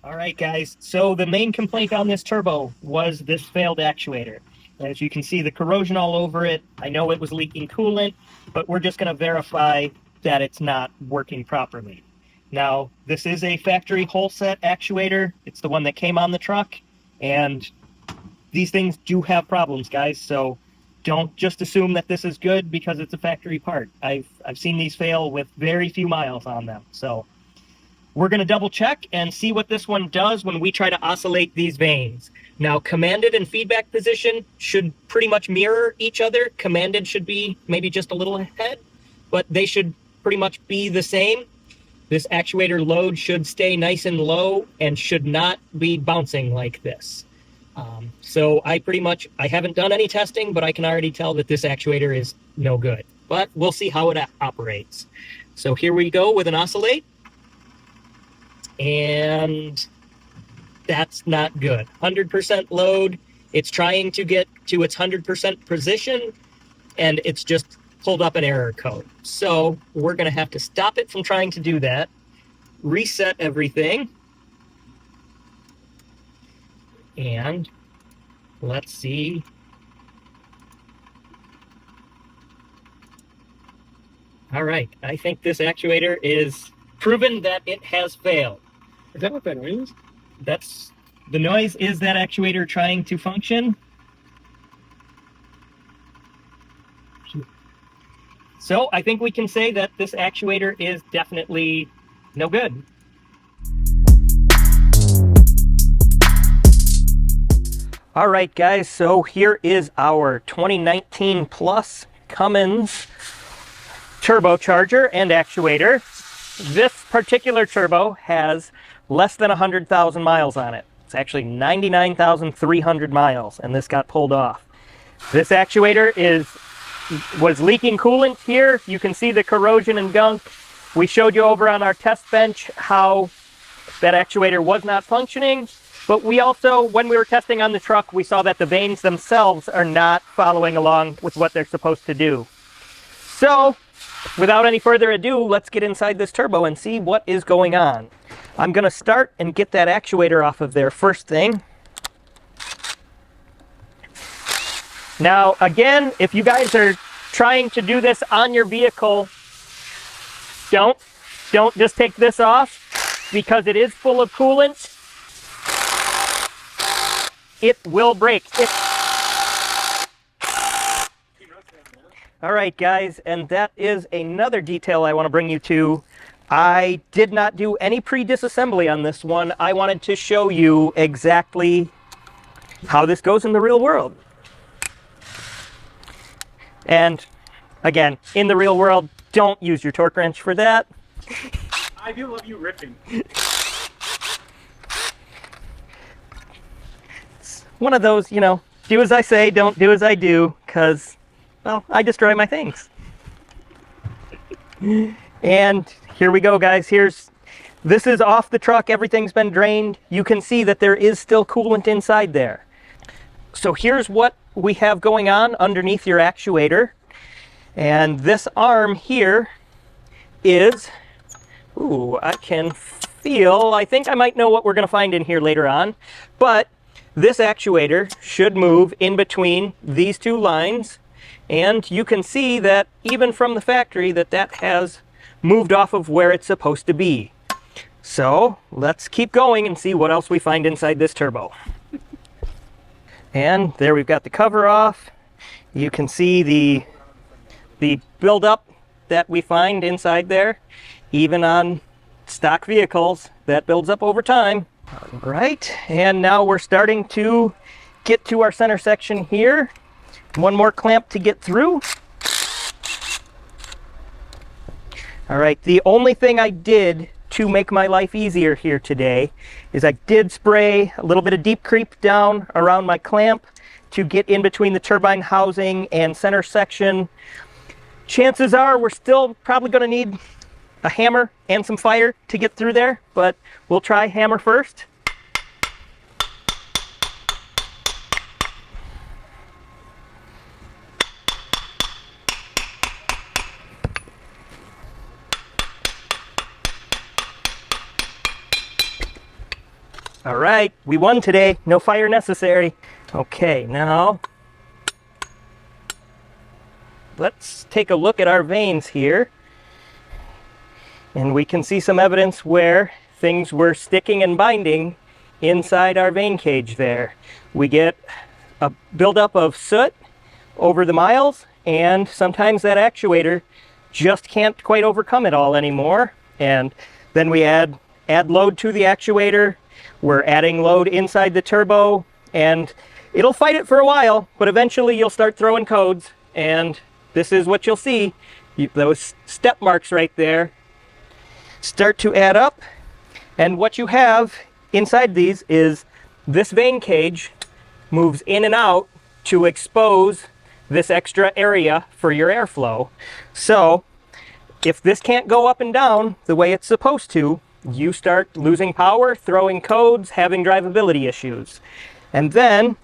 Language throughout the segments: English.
All right, guys. So the main complaint on this turbo was this failed actuator. As you can see, the corrosion all over it. I know it was leaking coolant, but we're just going to verify that it's not working properly. Now, this is a factory whole set actuator. It's the one that came on the truck, and these things do have problems, guys. So don't just assume that this is good because it's a factory part. I've seen these fail with very few miles on them. So we're going to double check and see what this one does when we try to oscillate these vanes. Now, commanded and feedback position should pretty much mirror each other. Commanded should be maybe just a little ahead, but they should pretty much be the same. This actuator load should stay nice and low and should not be bouncing like this. So I haven't done any testing, but I can already tell that this actuator is no good. But we'll see how it operates. So here we go with an oscillate. And that's not good. 100% load. It's trying to get to its 100% position, and it's just pulled up an error code. So we're going to have to stop it from trying to do that, reset everything, and let's see. All right, I think this actuator is proven that it has failed. Is that what that noise is? The noise is that actuator trying to function. So I think we can say that this actuator is definitely no good. All right, guys, so here is our 2019 Plus Cummins turbocharger and actuator. This particular turbo has less than 100,000 miles on it. It's actually 99,300 miles, and this got pulled off. This actuator was leaking coolant here. You can see the corrosion and gunk. We showed you over on our test bench how that actuator was not functioning, but we also, when we were testing on the truck, we saw that the vanes themselves are not following along with what they're supposed to do. So, without any further ado, let's get inside this turbo and see what is going on. I'm going to start and get that actuator off of there first thing. Now, again, if you guys are trying to do this on your vehicle, don't just take this off because it is full of coolant. It will break. All right, guys, and that is another detail I want to bring you to. I did not do any pre-disassembly on this one. I wanted to show you exactly how this goes in the real world. And again, in the real world, don't use your torque wrench for that. I do love you ripping. It's one of those, do as I say, don't do as I do, because, well, I destroy my things. And here we go, guys. This is off the truck. Everything's been drained. You can see that there is still coolant inside there. So here's what we have going on underneath your actuator. And this arm here is, I can feel, I think I might know what we're going to find in here later on. But this actuator should move in between these two lines. And you can see that even from the factory that has moved off of where it's supposed to be. So let's keep going and see what else we find inside this turbo. And there we've got the cover off. You can see the buildup that we find inside there. Even on stock vehicles, that builds up over time. All right, and now we're starting to get to our center section here. One more clamp to get through. All right, the only thing I did to make my life easier here today is I did spray a little bit of deep creep down around my clamp to get in between the turbine housing and center section. Chances are we're still probably going to need a hammer and some fire to get through there, but we'll try hammer first. All right, we won today. No fire necessary. Okay, now let's take a look at our vanes here. And we can see some evidence where things were sticking and binding inside our vane cage there. We get a buildup of soot over the miles, and sometimes that actuator just can't quite overcome it all anymore. And then we add load to the actuator. We're adding load inside the turbo, and it'll fight it for a while, but eventually you'll start throwing codes, and this is what you'll see. Those step marks right there start to add up, and what you have inside these is this vane cage moves in and out to expose this extra area for your airflow. So if this can't go up and down the way it's supposed to, you start losing power, throwing codes, having drivability issues. And then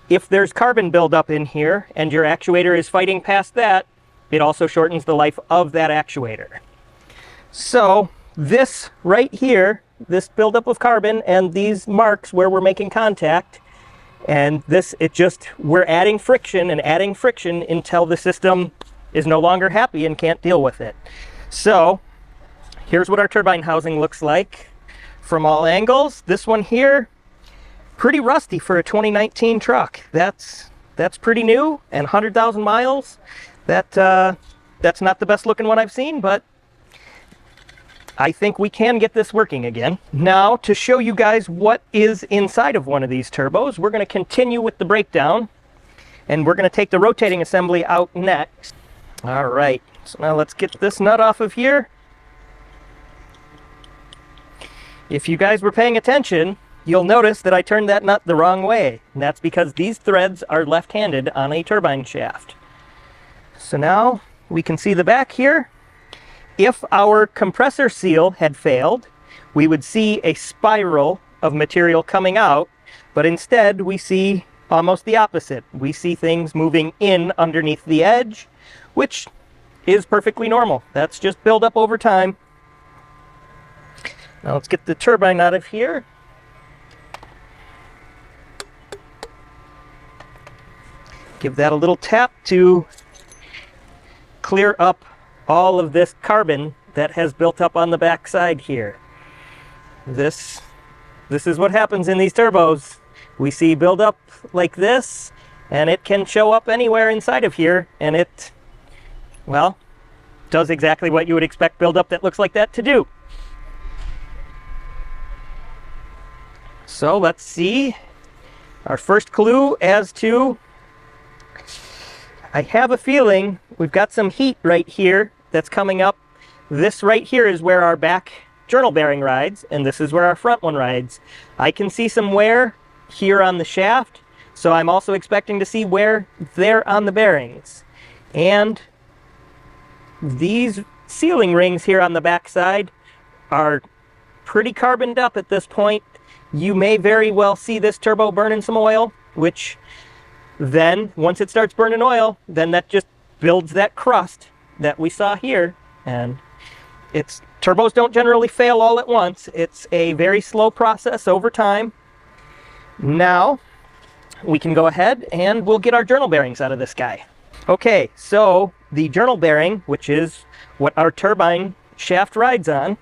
if there's carbon buildup in here and your actuator is fighting past that, it also shortens the life of that actuator. So this right here, this buildup of carbon and these marks where we're making contact, and this, we're adding friction and adding friction until the system is no longer happy and can't deal with it. So here's what our turbine housing looks like from all angles. This one here, pretty rusty for a 2019 truck. That's pretty new, and 100,000 miles. That's not the best looking one I've seen, but I think we can get this working again. Now, to show you guys what is inside of one of these turbos, we're going to continue with the breakdown, and we're going to take the rotating assembly out next. All right, so now let's get this nut off of here. If you guys were paying attention, you'll notice that I turned that nut the wrong way, and that's because these threads are left-handed on a turbine shaft. So now we can see the back here. If our compressor seal had failed, we would see a spiral of material coming out, but instead we see almost the opposite. We see things moving in underneath the edge, which is perfectly normal. That's just build up over time. Now let's get the turbine out of here. Give that a little tap to clear up all of this carbon that has built up on the back side here. This is what happens in these turbos. We see buildup like this, and it can show up anywhere inside of here, and it, well, does exactly what you would expect buildup that looks like that to do. So let's see our first clue as to, I have a feeling we've got some heat right here that's coming up. This right here is where our back journal bearing rides, and this is where our front one rides. I can see some wear here on the shaft, so I'm also expecting to see wear there on the bearings. And these sealing rings here on the back side are pretty carboned up at this point. You may very well see this turbo burning some oil, which then, once it starts burning oil, then that just builds that crust that we saw here. And turbos don't generally fail all at once. It's a very slow process over time. Now, we can go ahead and we'll get our journal bearings out of this guy. Okay, so the journal bearing, which is what our turbine shaft rides on,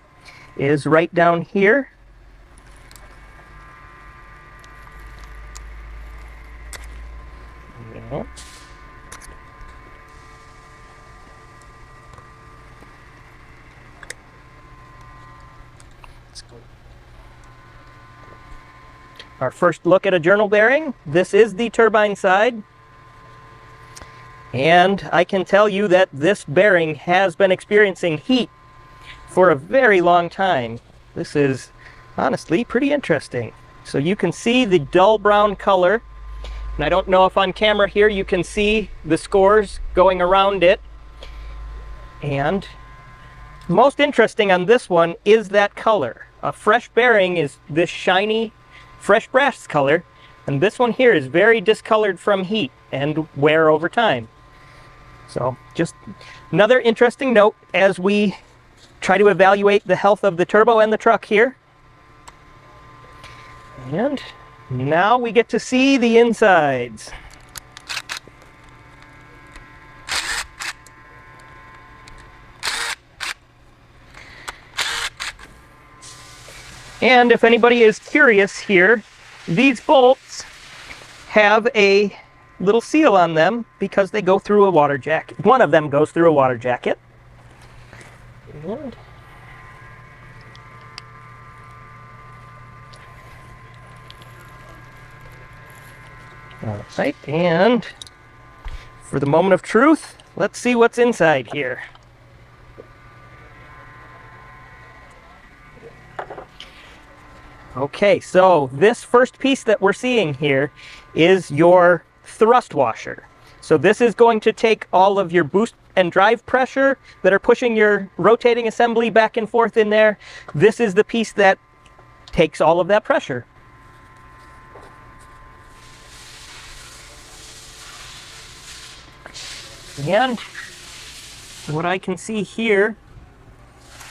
is right down here. Yeah. Our first look at a journal bearing. This is the turbine side. And I can tell you that this bearing has been experiencing heat for a very long time. This is honestly pretty interesting. So you can see the dull brown color. And I don't know if on camera here you can see the scores going around it. And most interesting on this one is that color. A fresh bearing is this shiny, fresh brass color, and this one here is very discolored from heat and wear over time. So just another interesting note as we try to evaluate the health of the turbo and the truck here. And now we get to see the insides. And if anybody is curious here, these bolts have a little seal on them because they go through a water jacket. One of them goes through a water jacket. And all right, and for the moment of truth, let's see what's inside here. Okay, so this first piece that we're seeing here is your thrust washer. So this is going to take all of your boost and drive pressure that are pushing your rotating assembly back and forth in there. This is the piece that takes all of that pressure. And what I can see here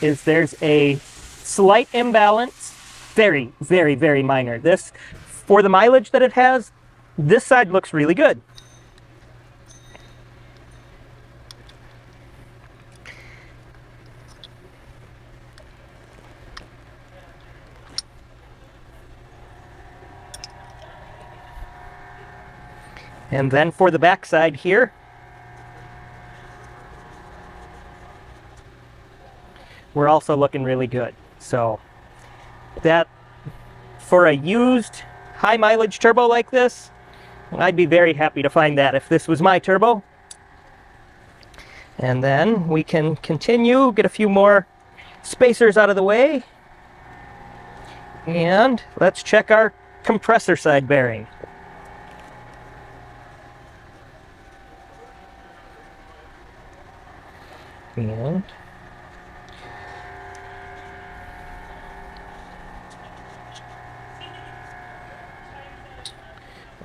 is there's a slight imbalance. Very, very, very minor. This, for the mileage that it has, this side looks really good. And then for the back side here, we're also looking really good. So that, for a used high mileage turbo like this, I'd be very happy to find that if this was my turbo. And then we can continue, get a few more spacers out of the way, and let's check our compressor side bearing. And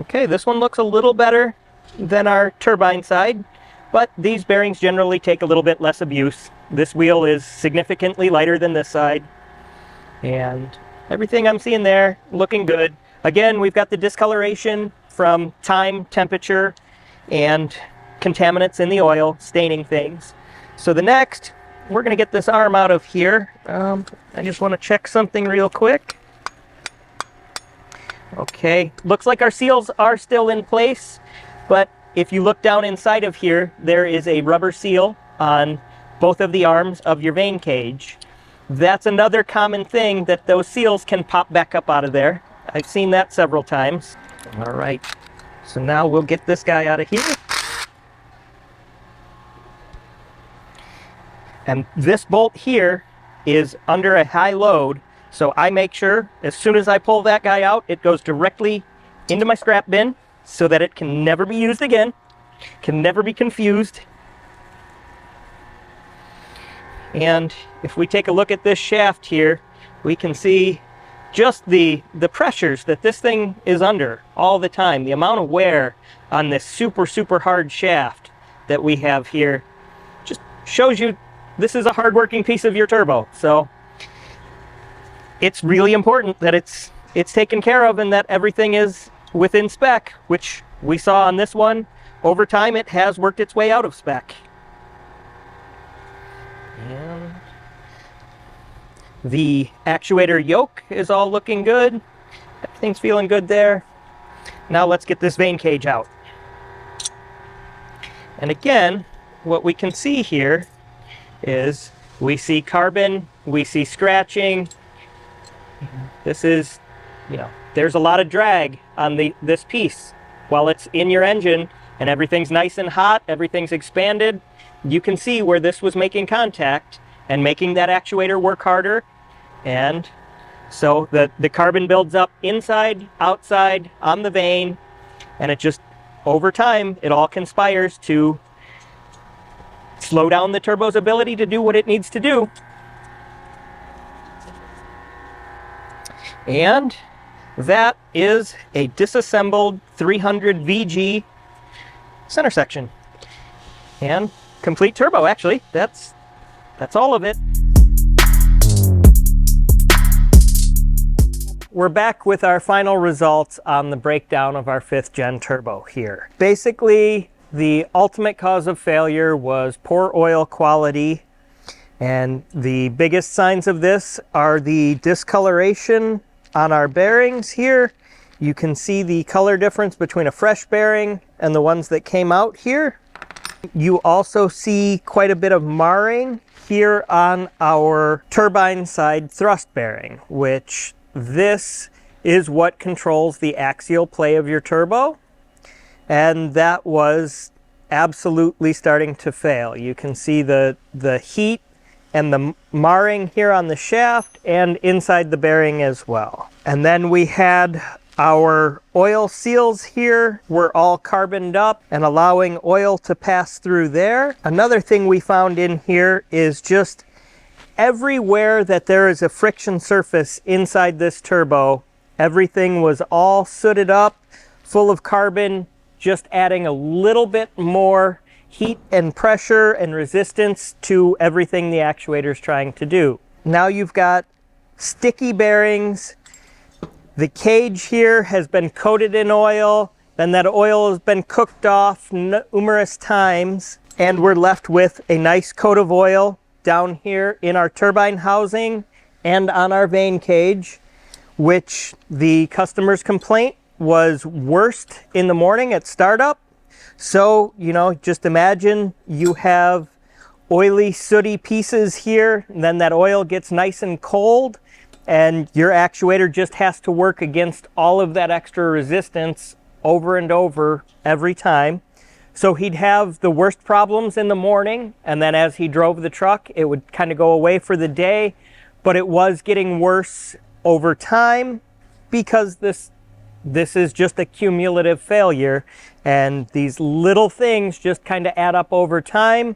okay, this one looks a little better than our turbine side, but these bearings generally take a little bit less abuse. This wheel is significantly lighter than this side, and everything I'm seeing there looking good. Again, we've got the discoloration from time, temperature, and contaminants in the oil staining things. So the next, we're going to get this arm out of here. I just want to check something real quick. Okay, looks like our seals are still in place, but if you look down inside of here, there is a rubber seal on both of the arms of your vane cage. That's another common thing, that those seals can pop back up out of there. I've seen that several times. All right, so now we'll get this guy out of here. And this bolt here is under a high load, so I make sure as soon as I pull that guy out, it goes directly into my scrap bin so that it can never be used again, can never be confused. And if we take a look at this shaft here, we can see just the pressures that this thing is under all the time, the amount of wear on this super, super hard shaft that we have here just shows you this is a hard-working piece of your turbo. So it's really important that it's taken care of and that everything is within spec, which we saw on this one. Over time, it has worked its way out of spec. And the actuator yoke is all looking good. Everything's feeling good there. Now let's get this vane cage out. And again, what we can see here is we see carbon, we see scratching. This is, there's a lot of drag on this piece. While it's in your engine and everything's nice and hot, everything's expanded, you can see where this was making contact and making that actuator work harder. And so the carbon builds up inside, outside, on the vane, and it just, over time, it all conspires to slow down the turbo's ability to do what it needs to do. And that is a disassembled 300 VG center section. And complete turbo, actually. That's all of it. we're back with our final results on the breakdown of our 5th gen turbo here. Basically, the ultimate cause of failure was poor oil quality, and the biggest signs of this are the discoloration on our bearings here. You can see the color difference between a fresh bearing and the ones that came out here. You also see quite a bit of marring here on our turbine side thrust bearing, which this is what controls the axial play of your turbo. And that was absolutely starting to fail. You can see the heat and the marring here on the shaft and inside the bearing as well. And then we had our oil seals here were all carboned up and allowing oil to pass through there. Another thing we found in here is just everywhere that there is a friction surface inside this turbo, everything was all sooted up, full of carbon, just adding a little bit more heat and pressure and resistance to everything the actuator is trying to do. Now you've got sticky bearings. The cage here has been coated in oil, then that oil has been cooked off numerous times, and we're left with a nice coat of oil down here in our turbine housing and on our vane cage, which the customer's complaint was worst in the morning at startup. So, you know, just imagine you have oily, sooty pieces here, and then that oil gets nice and cold, and your actuator just has to work against all of that extra resistance over and over every time. So he'd have the worst problems in the morning, and then as he drove the truck, it would kind of go away for the day, but it was getting worse over time because this is just a cumulative failure, and these little things just kind of add up over time,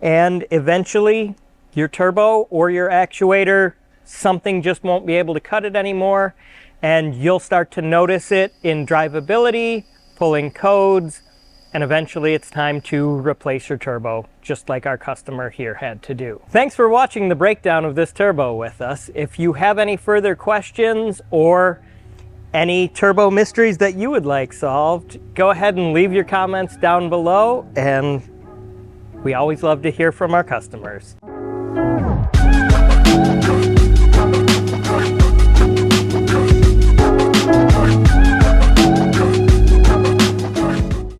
and eventually your turbo or your actuator, something just won't be able to cut it anymore, and you'll start to notice it in drivability, pulling codes, and eventually it's time to replace your turbo, just like our customer here had to do. Thanks for watching the breakdown of this turbo with us. If you have any further questions or any turbo mysteries that you would like solved, go ahead and leave your comments down below, and we always love to hear from our customers.